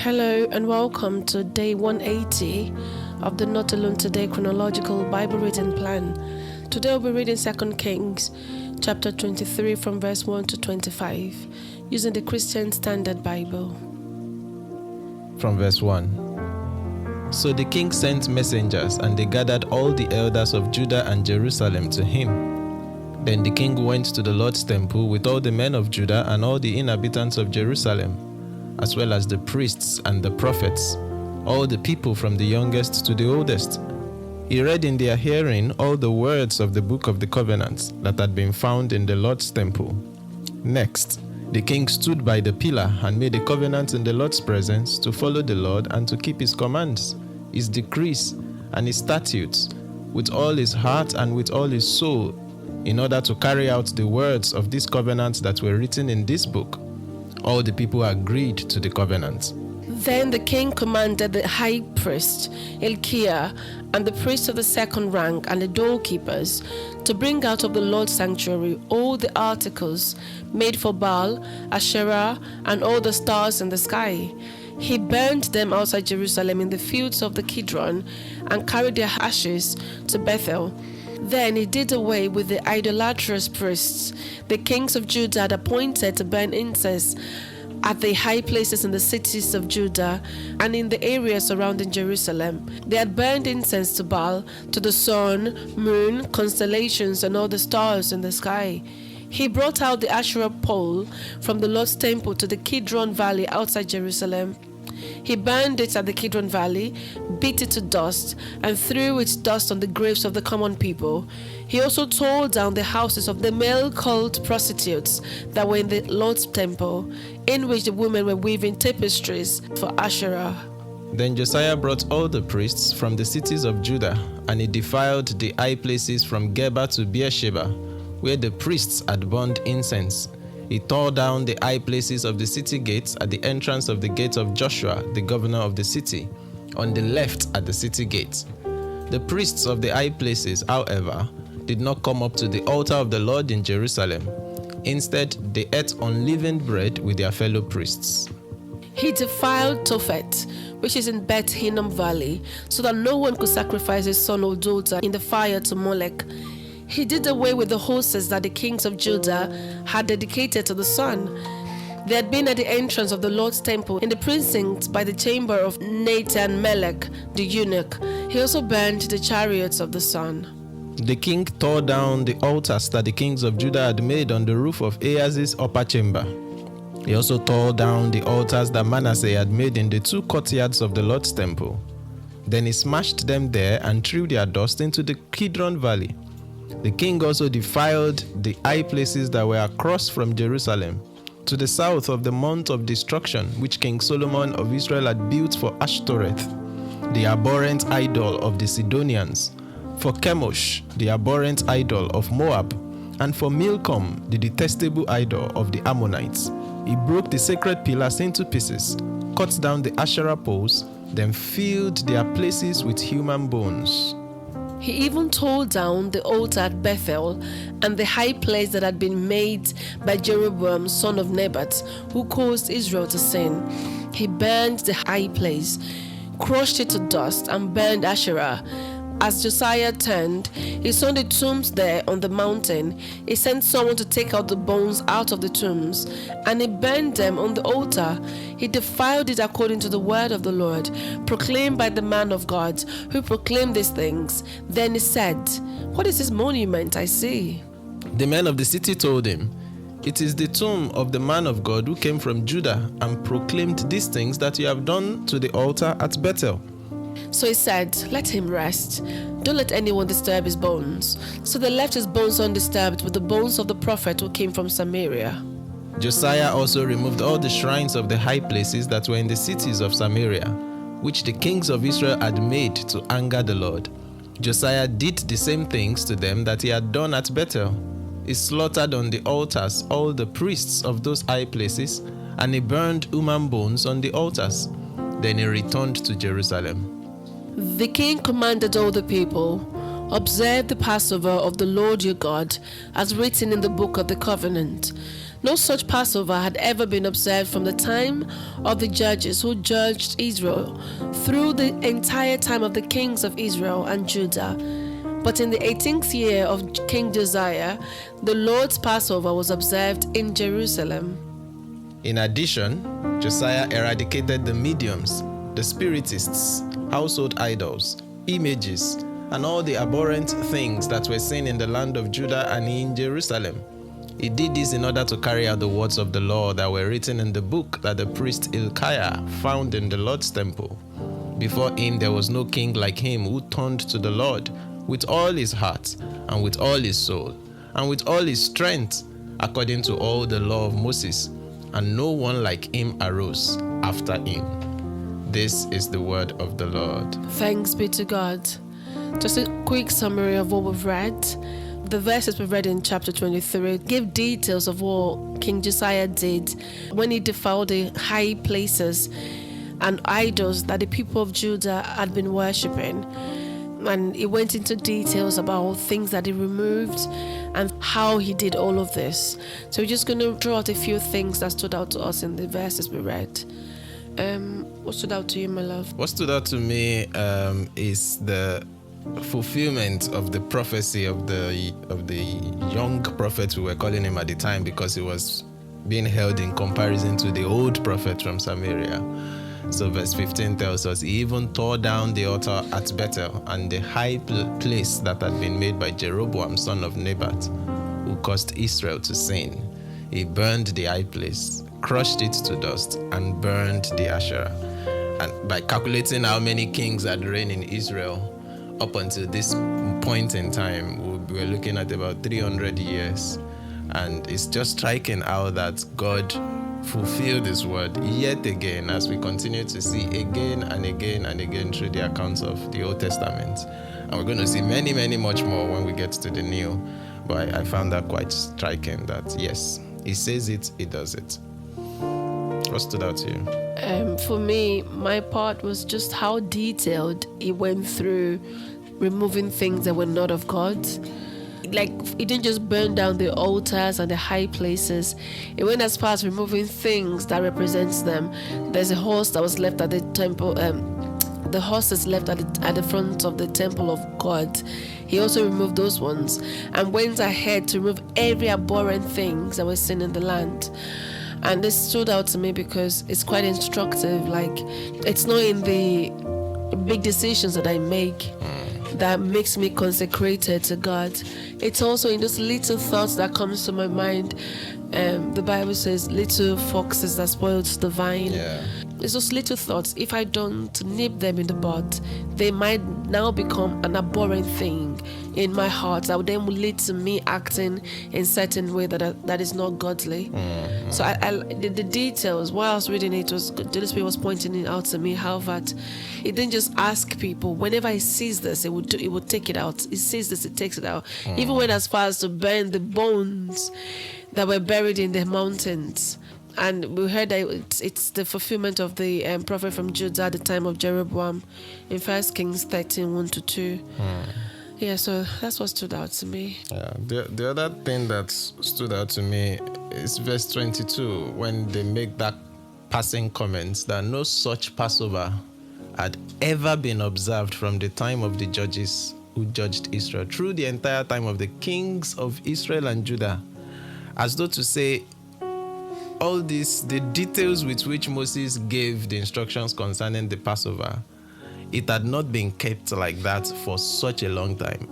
Hello and welcome to day 180 of the Not Alone Today chronological Bible reading plan. Today we'll be reading 2 Kings chapter 23 from verse 1 to 25 using the Christian Standard Bible. From verse 1. So the king sent messengers, and they gathered all the elders of Judah and Jerusalem to him. Then the king went to the Lord's temple with all the men of Judah and all the inhabitants of Jerusalem, as well as the priests and the prophets, all the people from the youngest to the oldest. He read in their hearing all the words of the book of the covenants that had been found in the Lord's temple. Next, the king stood by the pillar and made a covenant in the Lord's presence to follow the Lord and to keep his commands, his decrees, and his statutes with all his heart and with all his soul, in order to carry out the words of this covenant that were written in this book. All the people agreed to the covenant. Then the king commanded the high priest, Hilkiah, and the priests of the second rank and the doorkeepers to bring out of the Lord's sanctuary all the articles made for Baal, Asherah, and all the stars in the sky. He burned them outside Jerusalem in the fields of the Kidron and carried their ashes to Bethel. Then he did away with the idolatrous priests the kings of Judah had appointed to burn incense at the high places in the cities of Judah and in the areas surrounding Jerusalem. They had burned incense to Baal, to the sun, moon, constellations, and all the stars in the sky. He brought out the Asherah pole from the Lord's temple to the Kidron Valley outside Jerusalem. He burned it at the Kidron Valley, beat it to dust, and threw its dust on the graves of the common people. He also tore down the houses of the male cult prostitutes that were in the Lord's temple, in which the women were weaving tapestries for Asherah. Then Josiah brought all the priests from the cities of Judah, and he defiled the high places from Geba to Beersheba, where the priests had burned incense. He tore down the high places of the city gates at the entrance of the gate of Joshua, the governor of the city, on the left at the city gate. The priests of the high places, however, did not come up to the altar of the Lord in Jerusalem. Instead, they ate unleavened bread with their fellow priests. He defiled Tophet, which is in Beth Hinnom Valley, so that no one could sacrifice his son or daughter in the fire to Molech. He did away with the horses that the kings of Judah had dedicated to the sun. They had been at the entrance of the Lord's temple in the precincts by the chamber of Nathan Melech, the eunuch. He also burned the chariots of the sun. The king tore down the altars that the kings of Judah had made on the roof of Ahaz's upper chamber. He also tore down the altars that Manasseh had made in the two courtyards of the Lord's temple. Then he smashed them there and threw their dust into the Kidron Valley. The king also defiled the high places that were across from Jerusalem to the south of the Mount of Destruction, which King Solomon of Israel had built for Ashtoreth, the abhorrent idol of the Sidonians, for Chemosh, the abhorrent idol of Moab, and for Milcom, the detestable idol of the Ammonites. He broke the sacred pillars into pieces, cut down the Asherah poles, then filled their places with human bones. He even tore down the altar at Bethel and the high place that had been made by Jeroboam, son of Nebat, who caused Israel to sin. He burned the high place, crushed it to dust, and burned Asherah. As Josiah turned, he saw the tombs there on the mountain. He sent someone to take out the bones out of the tombs, and he burned them on the altar. He defiled it according to the word of the Lord, proclaimed by the man of God, who proclaimed these things. Then he said, "What is this monument I see?" The men of the city told him, "It is the tomb of the man of God who came from Judah and proclaimed these things that you have done to the altar at Bethel." So he said, "Let him rest. Don't let anyone disturb his bones." So they left his bones undisturbed with the bones of the prophet who came from Samaria. Josiah also removed all the shrines of the high places that were in the cities of Samaria, which the kings of Israel had made to anger the Lord. Josiah did the same things to them that he had done at Bethel. He slaughtered on the altars all the priests of those high places, and he burned human bones on the altars. Then he returned to Jerusalem. The king commanded all the people, "Observe the Passover of the Lord your God, as written in the book of the covenant. No such Passover had ever been observed from the time of the judges who judged Israel through the entire time of the kings of Israel and Judah. But in the 18th year of King Josiah, the Lord's Passover was observed in Jerusalem. In addition, Josiah eradicated the mediums, the spiritists, household idols, images, and all the abhorrent things that were seen in the land of Judah and in Jerusalem. He did this in order to carry out the words of the law that were written in the book that the priest Hilkiah found in the Lord's temple. Before him there was no king like him who turned to the Lord with all his heart and with all his soul and with all his strength, according to all the law of Moses, and no one like him arose after him. This is the word of the Lord. Thanks be to God. Just a quick summary of what we've read. The verses we read in chapter 23 give details of what King Josiah did when he defiled the high places and idols that the people of Judah had been worshipping. And he went into details about things that he removed and how he did all of this. So we're just going to draw out a few things that stood out to us in the verses we read. What stood out to you, my love? What stood out to me is the fulfillment of the prophecy of the young prophet, we were calling him at the time, because he was being held in comparison to the old prophet from Samaria. So verse 15 tells us, he even tore down the altar at Bethel and the high place that had been made by Jeroboam son of Nebat, who caused Israel to sin. He burned the high place, crushed it to dust, and burned the Asherah. And by calculating how many kings had reigned in Israel up until this point in time, we were looking at about 300 years. And it's just striking how that God fulfilled his word yet again, as we continue to see again and again and again through the accounts of the Old Testament. And we're going to see many, many much more when we get to the New. But I found that quite striking that, yes, he says it, he does it. What stood out to you? For me, my part was just how detailed he went through removing things that were not of God. Like, he didn't just burn down the altars and the high places. It went as far as removing things that represents them. There's a horse that was left at the temple. The horse is left at the front of the temple of God. He also removed those ones and went ahead to remove every abhorrent things that were seen in the land. And this stood out to me because it's quite instructive. Like, it's not in the big decisions that I make that makes me consecrated to God. It's also in those little thoughts that comes to my mind. The Bible says, little foxes that spoils the vine. Yeah. It's those little thoughts. If I don't nip them in the bud, they might now become an abhorrent thing in my heart that then will lead to me acting in certain way that is not godly. Mm-hmm. So the details, while I was reading it, was the Holy Spirit was pointing it out to me how that it didn't just ask people. Whenever he sees this, it would take it out. He sees this, it takes it out. Even went as far as to burn the bones that were buried in the mountains. And we heard that it's the fulfillment of the prophet from Judah at the time of Jeroboam in 1 Kings 13, 1-2. Yeah, so that's what stood out to me. Yeah. The other thing that stood out to me is verse 22, when they make that passing comment that no such Passover had ever been observed from the time of the judges who judged Israel through the entire time of the kings of Israel and Judah. As though to say, all this, the details with which Moses gave the instructions concerning the Passover, it had not been kept like that for such a long time.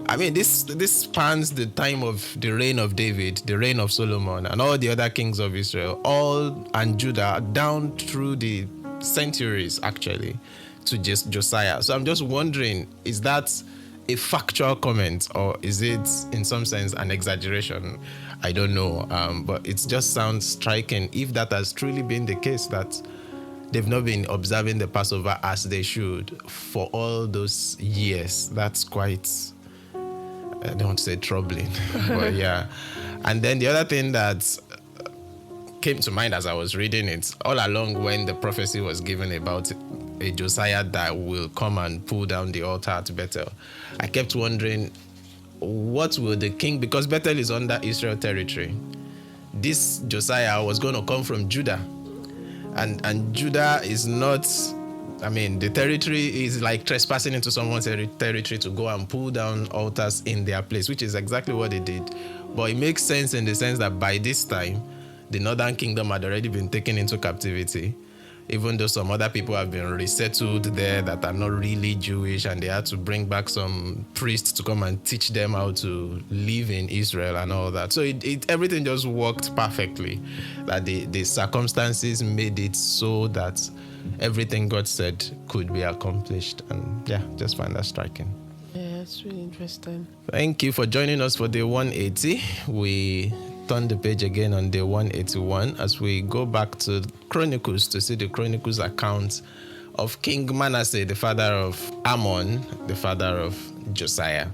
I mean, this spans the time of the reign of David, the reign of Solomon, and all the other kings of Israel, all and Judah, down through the centuries, actually, to just Josiah. So I'm just wondering, is that a factual comment, or is it, in some sense, an exaggeration? I don't know, but it just sounds striking if that has truly been the case, that they've not been observing the Passover as they should for all those years. That's quite, I don't want to say troubling, but yeah. And then the other thing that came to mind as I was reading it, all along when the prophecy was given about a Josiah that will come and pull down the altar at Bethel, I kept wondering, what will the king, because Bethel is under Israel territory, this Josiah was going to come from Judah. And Judah is not, the territory is like trespassing into someone's territory to go and pull down altars in their place, which is exactly what they did. But it makes sense in the sense that by this time, the northern kingdom had already been taken into captivity, even though some other people have been resettled there that are not really Jewish, and they had to bring back some priests to come and teach them how to live in Israel and all that. So everything just worked perfectly, that the circumstances made it so that everything God said could be accomplished. And just find that striking. Yeah, it's really interesting. Thank you for joining us for day 180. We turn the page again on day 181 as we go back to Chronicles to see the Chronicles account of King Manasseh, the father of Ammon, the father of Josiah.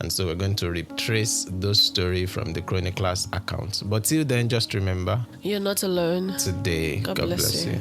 And so we're going to retrace those stories from the Chronicles account. But till then, just remember, you're not alone. Today, God bless you.